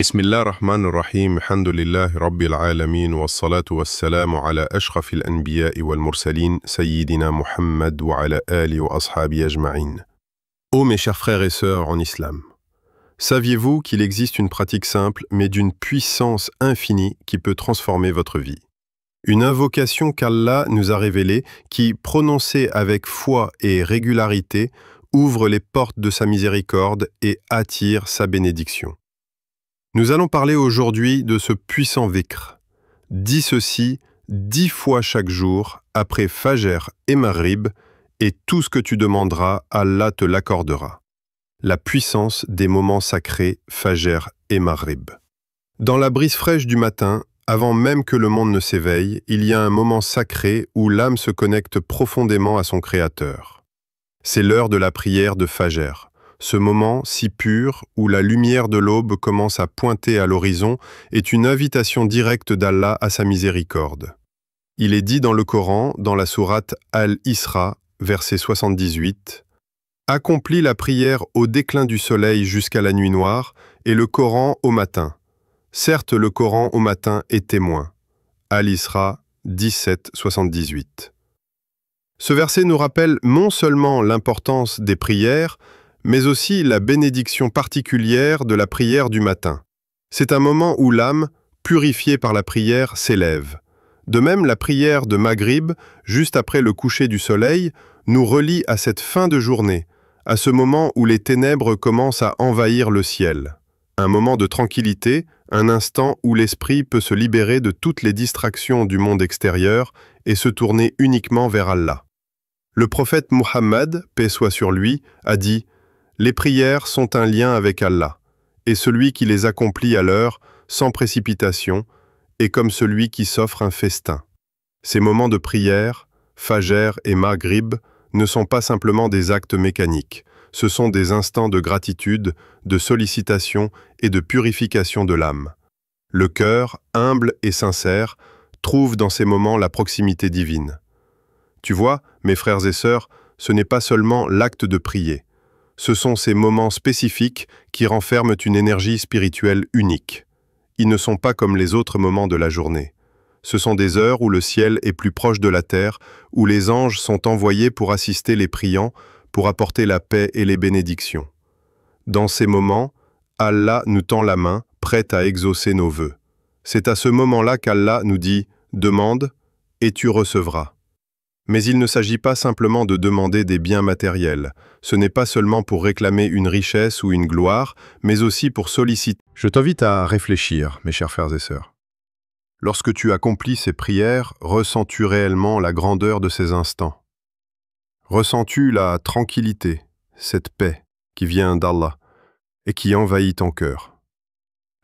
بسم الله الرحمن الرحيم الحمد لله رب العالمين والصلاة والسلام على أشرف الأنبياء والمرسلين سيدنا محمد وعلى آله وأصحابه أجمعين. Ô mes chers frères et sœurs en islam, saviez-vous qu'il existe une pratique simple mais d'une puissance infinie qui peut transformer votre vie? Une invocation qu'Allah nous a révélée qui, prononcée avec foi et régularité, ouvre les portes de sa miséricorde et attire sa bénédiction. Nous allons parler aujourd'hui de ce puissant dhikr. Dis ceci 10 fois chaque jour, après Fajr et Maghrib, et tout ce que tu demanderas, Allah te l'accordera. La puissance des moments sacrés Fajr et Maghrib. Dans la brise fraîche du matin, avant même que le monde ne s'éveille, il y a un moment sacré où l'âme se connecte profondément à son Créateur. C'est l'heure de la prière de Fajr. Ce moment si pur où la lumière de l'aube commence à pointer à l'horizon est une invitation directe d'Allah à sa miséricorde. Il est dit dans le Coran, dans la sourate Al-Isra, verset 78, « Accomplis la prière au déclin du soleil jusqu'à la nuit noire et le Coran au matin. Certes, le Coran au matin est témoin. » Al-Isra 17, 78. Ce verset nous rappelle non seulement l'importance des prières, mais aussi la bénédiction particulière de la prière du matin. C'est un moment où l'âme, purifiée par la prière, s'élève. De même, la prière de Maghrib, juste après le coucher du soleil, nous relie à cette fin de journée, à ce moment où les ténèbres commencent à envahir le ciel. Un moment de tranquillité, un instant où l'esprit peut se libérer de toutes les distractions du monde extérieur et se tourner uniquement vers Allah. Le prophète Muhammad, paix soit sur lui, a dit « Les prières sont un lien avec Allah, et celui qui les accomplit à l'heure, sans précipitation, est comme celui qui s'offre un festin. » Ces moments de prière, Fajr et Maghrib, ne sont pas simplement des actes mécaniques, ce sont des instants de gratitude, de sollicitation et de purification de l'âme. Le cœur, humble et sincère, trouve dans ces moments la proximité divine. Tu vois, mes frères et sœurs, ce n'est pas seulement l'acte de prier. Ce sont ces moments spécifiques qui renferment une énergie spirituelle unique. Ils ne sont pas comme les autres moments de la journée. Ce sont des heures où le ciel est plus proche de la terre, où les anges sont envoyés pour assister les priants, pour apporter la paix et les bénédictions. Dans ces moments, Allah nous tend la main, prête à exaucer nos vœux. C'est à ce moment-là qu'Allah nous dit « Demande, et tu recevras ». Mais il ne s'agit pas simplement de demander des biens matériels. Ce n'est pas seulement pour réclamer une richesse ou une gloire, mais aussi pour solliciter. Je t'invite à réfléchir, mes chers frères et sœurs. Lorsque tu accomplis ces prières, ressens-tu réellement la grandeur de ces instants? Ressens-tu la tranquillité, cette paix qui vient d'Allah et qui envahit ton cœur?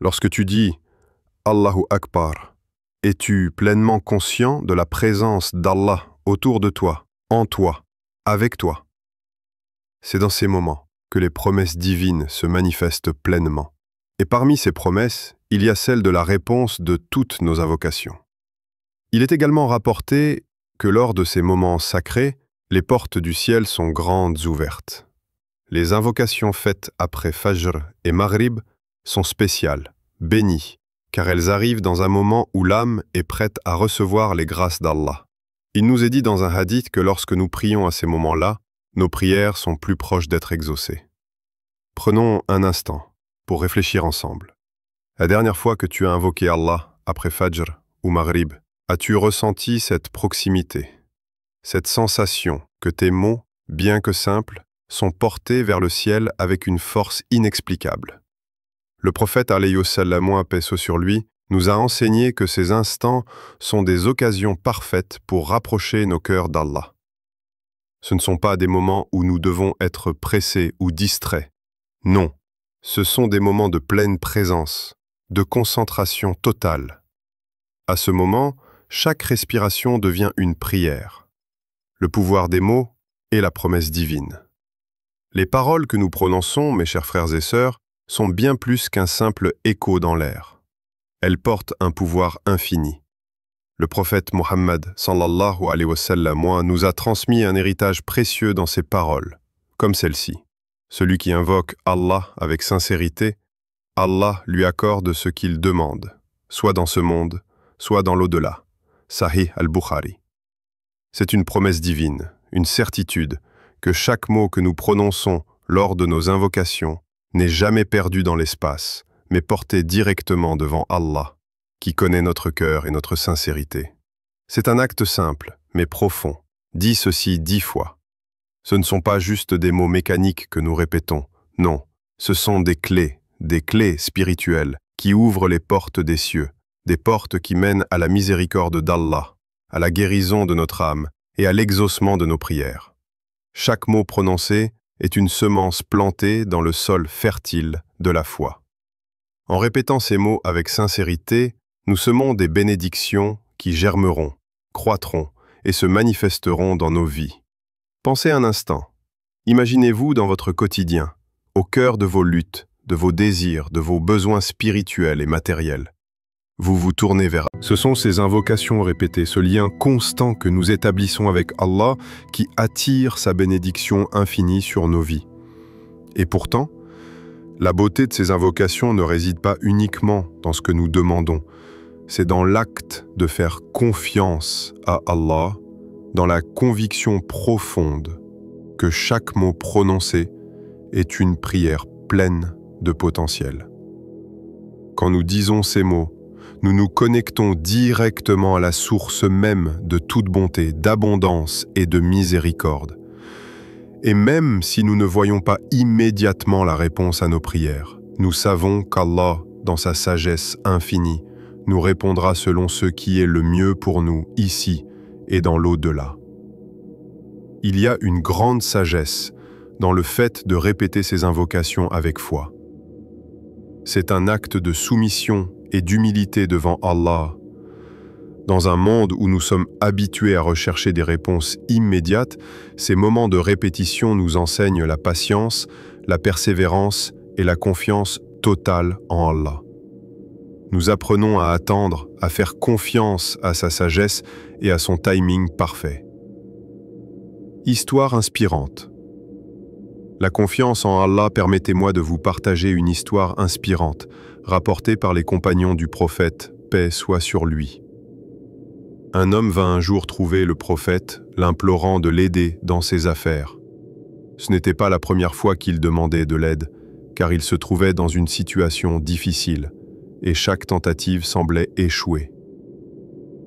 Lorsque tu dis « Allahu Akbar », es-tu pleinement conscient de la présence d'Allah autour de toi, en toi, avec toi? C'est dans ces moments que les promesses divines se manifestent pleinement. Et parmi ces promesses, il y a celle de la réponse de toutes nos invocations. Il est également rapporté que lors de ces moments sacrés, les portes du ciel sont grandes ouvertes. Les invocations faites après Fajr et Maghrib sont spéciales, bénies, car elles arrivent dans un moment où l'âme est prête à recevoir les grâces d'Allah. Il nous est dit dans un hadith que lorsque nous prions à ces moments-là, nos prières sont plus proches d'être exaucées. Prenons un instant pour réfléchir ensemble. La dernière fois que tu as invoqué Allah après Fajr ou Maghrib, as-tu ressenti cette proximité, cette sensation que tes mots, bien que simples, sont portés vers le ciel avec une force inexplicable? Le prophète alayhi salam, paix soit sur lui, nous a enseigné que ces instants sont des occasions parfaites pour rapprocher nos cœurs d'Allah. Ce ne sont pas des moments où nous devons être pressés ou distraits. Non, ce sont des moments de pleine présence, de concentration totale. À ce moment, chaque respiration devient une prière. Le pouvoir des mots est la promesse divine. Les paroles que nous prononçons, mes chers frères et sœurs, sont bien plus qu'un simple écho dans l'air. Elles portent un pouvoir infini. Le prophète Muhammad sallallahu alayhi wa sallam nous a transmis un héritage précieux dans ses paroles, comme celle-ci. Celui qui invoque Allah avec sincérité, Allah lui accorde ce qu'il demande, soit dans ce monde, soit dans l'au-delà. Sahih al-Bukhari. C'est une promesse divine, une certitude, que chaque mot que nous prononçons lors de nos invocations n'est jamais perdu dans l'espace, mais porté directement devant Allah, qui connaît notre cœur et notre sincérité. C'est un acte simple, mais profond. Dis ceci 10 fois. Ce ne sont pas juste des mots mécaniques que nous répétons, non, ce sont des clés spirituelles qui ouvrent les portes des cieux, des portes qui mènent à la miséricorde d'Allah, à la guérison de notre âme et à l'exaucement de nos prières. Chaque mot prononcé est une semence plantée dans le sol fertile de la foi. En répétant ces mots avec sincérité, nous semons des bénédictions qui germeront, croîtront et se manifesteront dans nos vies. Pensez un instant. Imaginez-vous dans votre quotidien, au cœur de vos luttes, de vos désirs, de vos besoins spirituels et matériels. Vous vous tournez vers. Ce sont ces invocations répétées, ce lien constant que nous établissons avec Allah qui attire sa bénédiction infinie sur nos vies. Et pourtant, la beauté de ces invocations ne réside pas uniquement dans ce que nous demandons, c'est dans l'acte de faire confiance à Allah, dans la conviction profonde que chaque mot prononcé est une prière pleine de potentiel. Quand nous disons ces mots, nous nous connectons directement à la source même de toute bonté, d'abondance et de miséricorde. Et même si nous ne voyons pas immédiatement la réponse à nos prières, nous savons qu'Allah, dans sa sagesse infinie, nous répondra selon ce qui est le mieux pour nous ici et dans l'au-delà. Il y a une grande sagesse dans le fait de répéter ces invocations avec foi. C'est un acte de soumission et d'humilité devant Allah. Dans un monde où nous sommes habitués à rechercher des réponses immédiates, ces moments de répétition nous enseignent la patience, la persévérance et la confiance totale en Allah. Nous apprenons à attendre, à faire confiance à sa sagesse et à son timing parfait. Histoire inspirante. La confiance en Allah, permettez-moi de vous partager une histoire inspirante, rapportée par les compagnons du prophète, paix soit sur lui. Un homme vint un jour trouver le prophète, l'implorant de l'aider dans ses affaires. Ce n'était pas la première fois qu'il demandait de l'aide, car il se trouvait dans une situation difficile, et chaque tentative semblait échouer.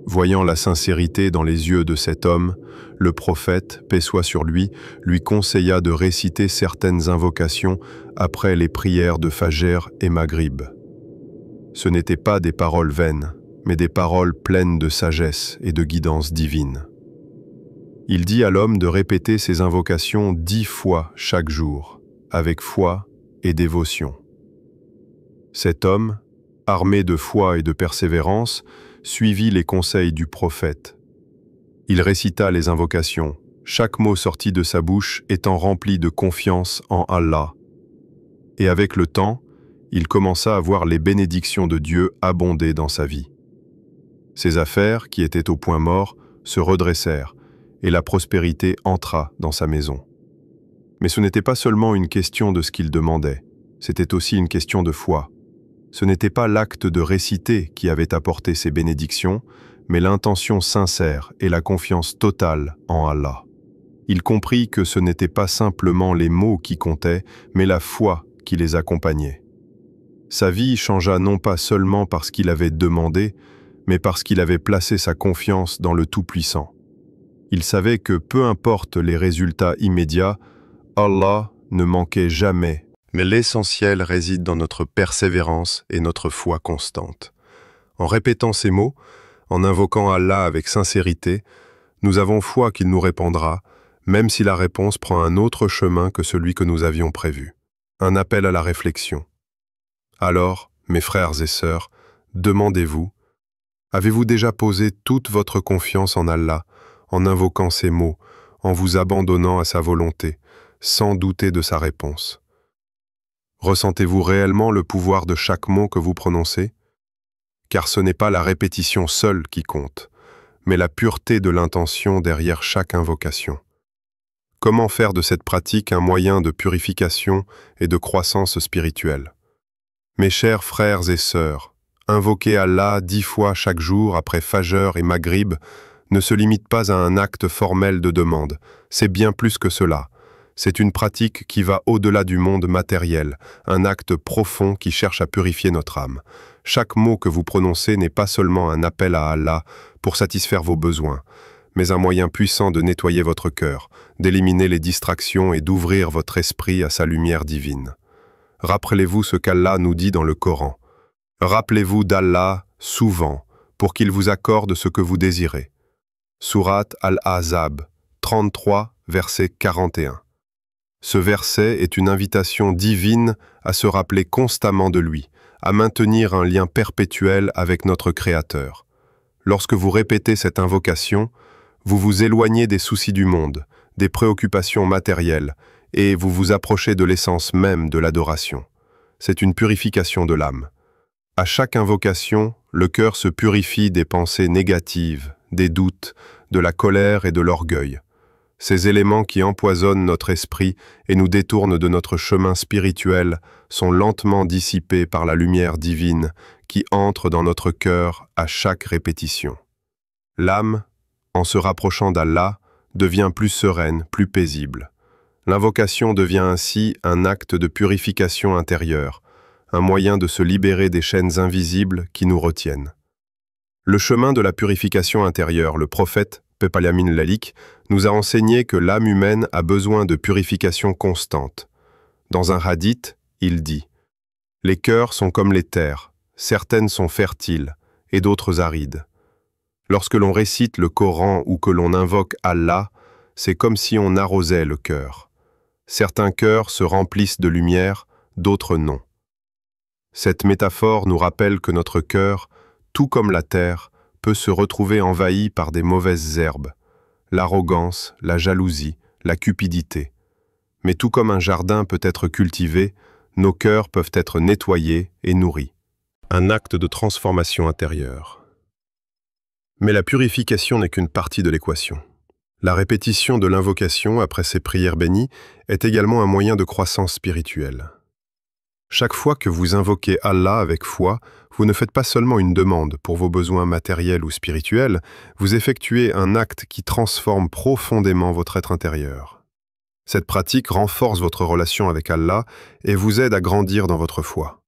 Voyant la sincérité dans les yeux de cet homme, le prophète, paix soit sur lui conseilla de réciter certaines invocations après les prières de Fajr et Maghrib. Ce n'étaient pas des paroles vaines, mais des paroles pleines de sagesse et de guidance divine. Il dit à l'homme de répéter ces invocations 10 fois chaque jour, avec foi et dévotion. Cet homme, armé de foi et de persévérance, suivit les conseils du prophète. Il récita les invocations, chaque mot sorti de sa bouche étant rempli de confiance en Allah. Et avec le temps, il commença à voir les bénédictions de Dieu abonder dans sa vie. Ses affaires, qui étaient au point mort, se redressèrent, et la prospérité entra dans sa maison. Mais ce n'était pas seulement une question de ce qu'il demandait, c'était aussi une question de foi. Ce n'était pas l'acte de réciter qui avait apporté ces bénédictions, mais l'intention sincère et la confiance totale en Allah. Il comprit que ce n'étaient pas simplement les mots qui comptaient, mais la foi qui les accompagnait. Sa vie changea non pas seulement parce qu'il avait demandé, mais parce qu'il avait placé sa confiance dans le Tout-Puissant. Il savait que peu importe les résultats immédiats, Allah ne manquait jamais. Mais l'essentiel réside dans notre persévérance et notre foi constante. En répétant ces mots, en invoquant Allah avec sincérité, nous avons foi qu'il nous répondra, même si la réponse prend un autre chemin que celui que nous avions prévu. Un appel à la réflexion. Alors, mes frères et sœurs, demandez-vous, avez-vous déjà posé toute votre confiance en Allah, en invoquant ces mots, en vous abandonnant à sa volonté, sans douter de sa réponse? Ressentez-vous réellement le pouvoir de chaque mot que vous prononcez? Car ce n'est pas la répétition seule qui compte, mais la pureté de l'intention derrière chaque invocation. Comment faire de cette pratique un moyen de purification et de croissance spirituelle? Mes chers frères et sœurs, invoquer Allah 10 fois chaque jour après Fajr et Maghrib ne se limite pas à un acte formel de demande, c'est bien plus que cela. C'est une pratique qui va au-delà du monde matériel, un acte profond qui cherche à purifier notre âme. Chaque mot que vous prononcez n'est pas seulement un appel à Allah pour satisfaire vos besoins, mais un moyen puissant de nettoyer votre cœur, d'éliminer les distractions et d'ouvrir votre esprit à sa lumière divine. Rappelez-vous ce qu'Allah nous dit dans le Coran. Rappelez-vous d'Allah souvent pour qu'il vous accorde ce que vous désirez. Sourate Al-Ahzab, 33, verset 41. Ce verset est une invitation divine à se rappeler constamment de lui, à maintenir un lien perpétuel avec notre Créateur. Lorsque vous répétez cette invocation, vous vous éloignez des soucis du monde, des préoccupations matérielles, et vous vous approchez de l'essence même de l'adoration. C'est une purification de l'âme. À chaque invocation, le cœur se purifie des pensées négatives, des doutes, de la colère et de l'orgueil. Ces éléments qui empoisonnent notre esprit et nous détournent de notre chemin spirituel sont lentement dissipés par la lumière divine qui entre dans notre cœur à chaque répétition. L'âme, en se rapprochant d'Allah, devient plus sereine, plus paisible. L'invocation devient ainsi un acte de purification intérieure, un moyen de se libérer des chaînes invisibles qui nous retiennent. Le chemin de la purification intérieure, le prophète, paix Palamin Lalik, nous a enseigné que l'âme humaine a besoin de purification constante. Dans un hadith, il dit « Les cœurs sont comme les terres, certaines sont fertiles et d'autres arides. Lorsque l'on récite le Coran ou que l'on invoque Allah, c'est comme si on arrosait le cœur. Certains cœurs se remplissent de lumière, d'autres non. » Cette métaphore nous rappelle que notre cœur, tout comme la terre, peut se retrouver envahi par des mauvaises herbes, l'arrogance, la jalousie, la cupidité. Mais tout comme un jardin peut être cultivé, nos cœurs peuvent être nettoyés et nourris. Un acte de transformation intérieure. Mais la purification n'est qu'une partie de l'équation. La répétition de l'invocation après ces prières bénies est également un moyen de croissance spirituelle. Chaque fois que vous invoquez Allah avec foi, vous ne faites pas seulement une demande pour vos besoins matériels ou spirituels, vous effectuez un acte qui transforme profondément votre être intérieur. Cette pratique renforce votre relation avec Allah et vous aide à grandir dans votre foi.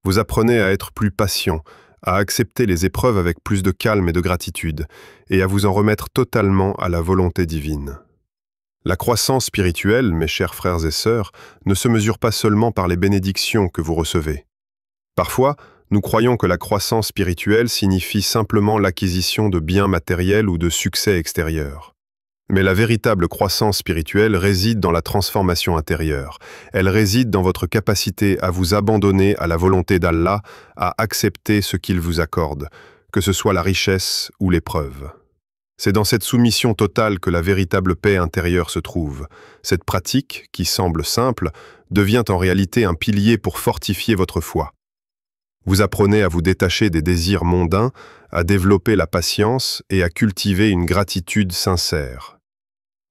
Vous apprenez à être plus patient, à accepter les épreuves avec plus de calme et de gratitude, et à vous en remettre totalement à la volonté divine. La croissance spirituelle, mes chers frères et sœurs, ne se mesure pas seulement par les bénédictions que vous recevez. Parfois, nous croyons que la croissance spirituelle signifie simplement l'acquisition de biens matériels ou de succès extérieurs. Mais la véritable croissance spirituelle réside dans la transformation intérieure. Elle réside dans votre capacité à vous abandonner à la volonté d'Allah, à accepter ce qu'il vous accorde, que ce soit la richesse ou l'épreuve. C'est dans cette soumission totale que la véritable paix intérieure se trouve. Cette pratique, qui semble simple, devient en réalité un pilier pour fortifier votre foi. Vous apprenez à vous détacher des désirs mondains, à développer la patience et à cultiver une gratitude sincère.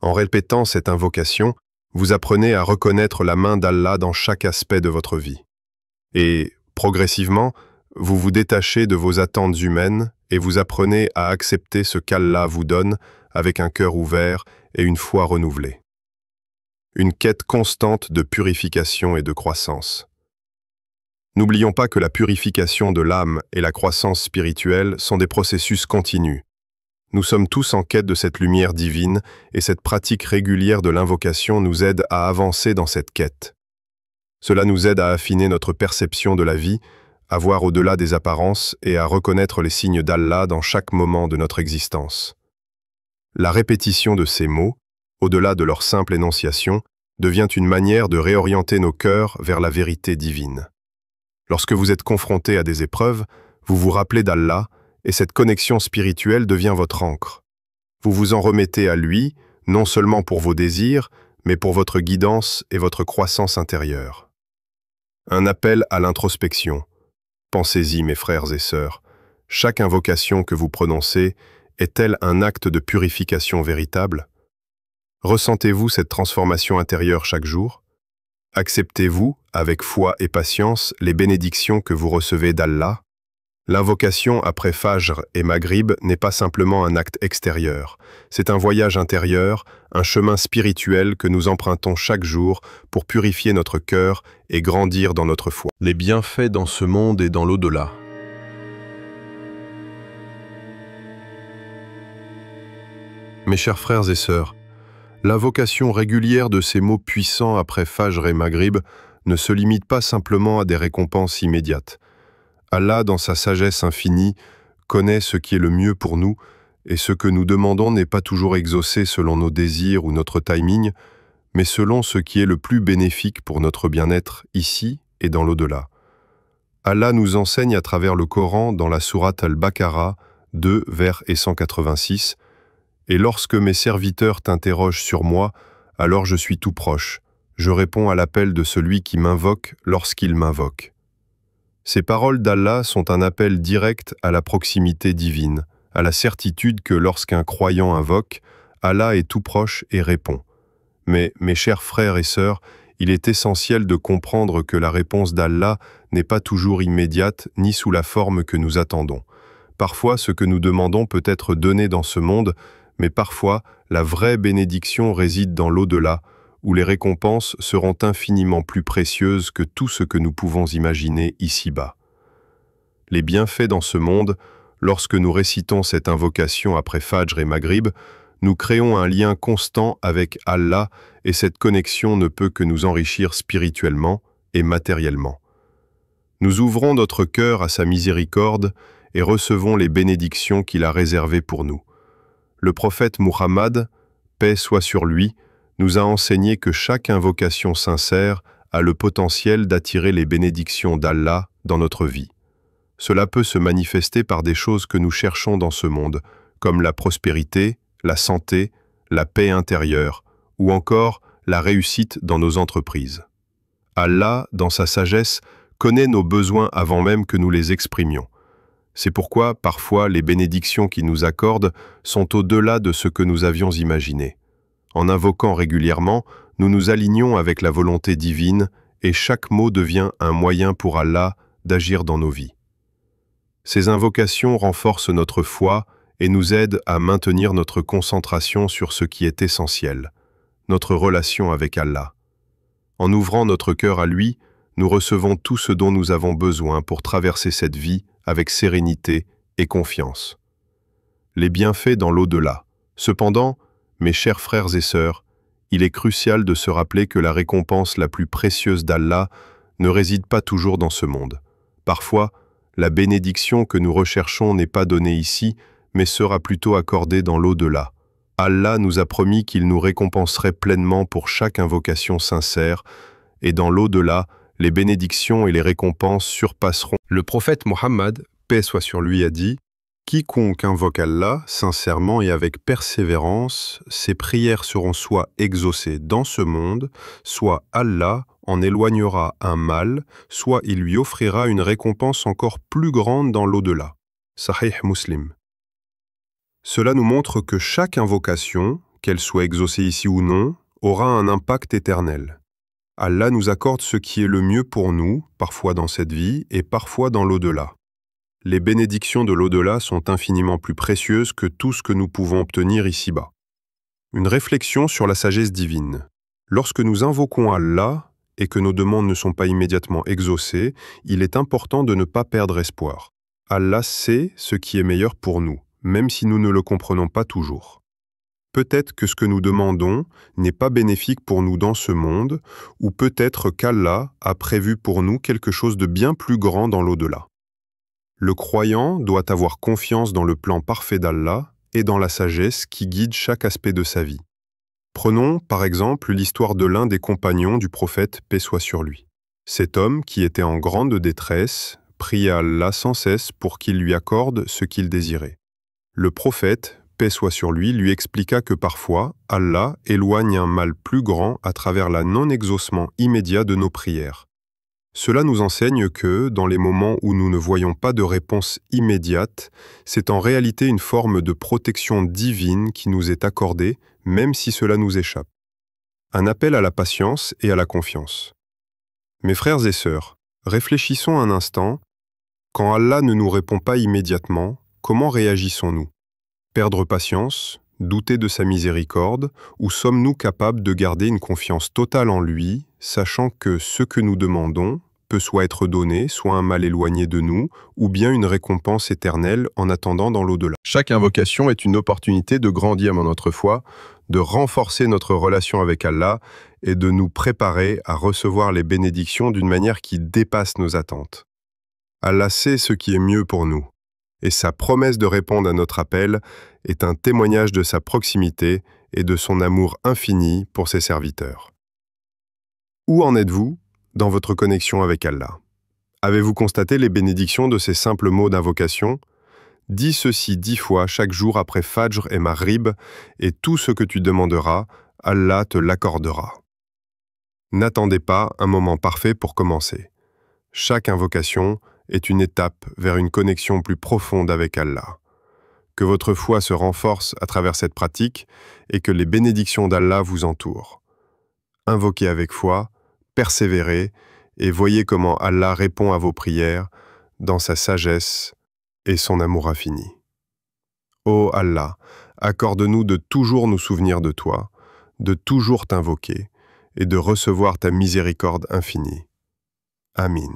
En répétant cette invocation, vous apprenez à reconnaître la main d'Allah dans chaque aspect de votre vie. Et, progressivement, vous vous détachez de vos attentes humaines et vous apprenez à accepter ce qu'Allah vous donne avec un cœur ouvert et une foi renouvelée. Une quête constante de purification et de croissance. N'oublions pas que la purification de l'âme et la croissance spirituelle sont des processus continus. Nous sommes tous en quête de cette lumière divine et cette pratique régulière de l'invocation nous aide à avancer dans cette quête. Cela nous aide à affiner notre perception de la vie, à voir au-delà des apparences et à reconnaître les signes d'Allah dans chaque moment de notre existence. La répétition de ces mots, au-delà de leur simple énonciation, devient une manière de réorienter nos cœurs vers la vérité divine. Lorsque vous êtes confronté à des épreuves, vous vous rappelez d'Allah et cette connexion spirituelle devient votre ancre. Vous vous en remettez à lui, non seulement pour vos désirs, mais pour votre guidance et votre croissance intérieure. Un appel à l'introspection. Pensez-y, mes frères et sœurs, chaque invocation que vous prononcez est-elle un acte de purification véritable? Ressentez-vous cette transformation intérieure chaque jour? Acceptez-vous, avec foi et patience, les bénédictions que vous recevez d'Allah? L'invocation après Fajr et Maghrib n'est pas simplement un acte extérieur. C'est un voyage intérieur, un chemin spirituel que nous empruntons chaque jour pour purifier notre cœur et grandir dans notre foi. Les bienfaits dans ce monde et dans l'au-delà. Mes chers frères et sœurs, l'invocation régulière de ces mots puissants après Fajr et Maghrib ne se limite pas simplement à des récompenses immédiates. Allah, dans sa sagesse infinie, connaît ce qui est le mieux pour nous, et ce que nous demandons n'est pas toujours exaucé selon nos désirs ou notre timing, mais selon ce qui est le plus bénéfique pour notre bien-être ici et dans l'au-delà. Allah nous enseigne à travers le Coran dans la sourate Al-Baqarah 2, vers et 186, « Et lorsque mes serviteurs t'interrogent sur moi, alors je suis tout proche. Je réponds à l'appel de celui qui m'invoque lorsqu'il m'invoque. » Ces paroles d'Allah sont un appel direct à la proximité divine, à la certitude que lorsqu'un croyant invoque, Allah est tout proche et répond. Mais, mes chers frères et sœurs, il est essentiel de comprendre que la réponse d'Allah n'est pas toujours immédiate ni sous la forme que nous attendons. Parfois, ce que nous demandons peut être donné dans ce monde, mais parfois, la vraie bénédiction réside dans l'au-delà, où les récompenses seront infiniment plus précieuses que tout ce que nous pouvons imaginer ici-bas. Les bienfaits dans ce monde, lorsque nous récitons cette invocation après Fajr et Maghrib, nous créons un lien constant avec Allah et cette connexion ne peut que nous enrichir spirituellement et matériellement. Nous ouvrons notre cœur à sa miséricorde et recevons les bénédictions qu'il a réservées pour nous. Le prophète Muhammad, paix soit sur lui, nous a enseigné que chaque invocation sincère a le potentiel d'attirer les bénédictions d'Allah dans notre vie. Cela peut se manifester par des choses que nous cherchons dans ce monde, comme la prospérité, la santé, la paix intérieure, ou encore la réussite dans nos entreprises. Allah, dans sa sagesse, connaît nos besoins avant même que nous les exprimions. C'est pourquoi, parfois, les bénédictions qu'il nous accorde sont au-delà de ce que nous avions imaginé. En invoquant régulièrement, nous nous alignons avec la volonté divine et chaque mot devient un moyen pour Allah d'agir dans nos vies. Ces invocations renforcent notre foi et nous aident à maintenir notre concentration sur ce qui est essentiel, notre relation avec Allah. En ouvrant notre cœur à lui, nous recevons tout ce dont nous avons besoin pour traverser cette vie avec sérénité et confiance. Les bienfaits dans l'au-delà. Cependant, mes chers frères et sœurs, il est crucial de se rappeler que la récompense la plus précieuse d'Allah ne réside pas toujours dans ce monde. Parfois, la bénédiction que nous recherchons n'est pas donnée ici, mais sera plutôt accordée dans l'au-delà. Allah nous a promis qu'il nous récompenserait pleinement pour chaque invocation sincère, et dans l'au-delà, les bénédictions et les récompenses surpasseront. Le prophète Mohammed, paix soit sur lui, a dit « Quiconque invoque Allah sincèrement et avec persévérance, ses prières seront soit exaucées dans ce monde, soit Allah en éloignera un mal, soit il lui offrira une récompense encore plus grande dans l'au-delà. » Sahih Muslim. Cela nous montre que chaque invocation, qu'elle soit exaucée ici ou non, aura un impact éternel. Allah nous accorde ce qui est le mieux pour nous, parfois dans cette vie et parfois dans l'au-delà. Les bénédictions de l'au-delà sont infiniment plus précieuses que tout ce que nous pouvons obtenir ici-bas. Une réflexion sur la sagesse divine. Lorsque nous invoquons Allah et que nos demandes ne sont pas immédiatement exaucées, il est important de ne pas perdre espoir. Allah sait ce qui est meilleur pour nous, même si nous ne le comprenons pas toujours. Peut-être que ce que nous demandons n'est pas bénéfique pour nous dans ce monde, ou peut-être qu'Allah a prévu pour nous quelque chose de bien plus grand dans l'au-delà. Le croyant doit avoir confiance dans le plan parfait d'Allah et dans la sagesse qui guide chaque aspect de sa vie. Prenons, par exemple, l'histoire de l'un des compagnons du prophète, paix soit sur lui. Cet homme, qui était en grande détresse, pria Allah sans cesse pour qu'il lui accorde ce qu'il désirait. Le prophète, paix soit sur lui expliqua que parfois, Allah éloigne un mal plus grand à travers la non-exaucement immédiat de nos prières. Cela nous enseigne que, dans les moments où nous ne voyons pas de réponse immédiate, c'est en réalité une forme de protection divine qui nous est accordée, même si cela nous échappe. Un appel à la patience et à la confiance. Mes frères et sœurs, réfléchissons un instant. Quand Allah ne nous répond pas immédiatement, comment réagissons-nous? Perdre patience, douter de sa miséricorde, ou sommes-nous capables de garder une confiance totale en lui, sachant que ce que nous demandons peut soit être donné, soit un mal éloigné de nous, ou bien une récompense éternelle en attendant dans l'au-delà? Chaque invocation est une opportunité de grandir dans notre foi, de renforcer notre relation avec Allah et de nous préparer à recevoir les bénédictions d'une manière qui dépasse nos attentes. Allah sait ce qui est mieux pour nous, et sa promesse de répondre à notre appel est un témoignage de sa proximité et de son amour infini pour ses serviteurs. Où en êtes-vous dans votre connexion avec Allah? Avez-vous constaté les bénédictions de ces simples mots d'invocation? Dis ceci 10 fois chaque jour après Fajr et Maghrib, et tout ce que tu demanderas, Allah te l'accordera. N'attendez pas un moment parfait pour commencer. Chaque invocation est une étape vers une connexion plus profonde avec Allah. Que votre foi se renforce à travers cette pratique et que les bénédictions d'Allah vous entourent. Invoquez avec foi, persévérez et voyez comment Allah répond à vos prières dans sa sagesse et son amour infini. Ô Allah, accorde-nous de toujours nous souvenir de toi, de toujours t'invoquer et de recevoir ta miséricorde infinie. Amin.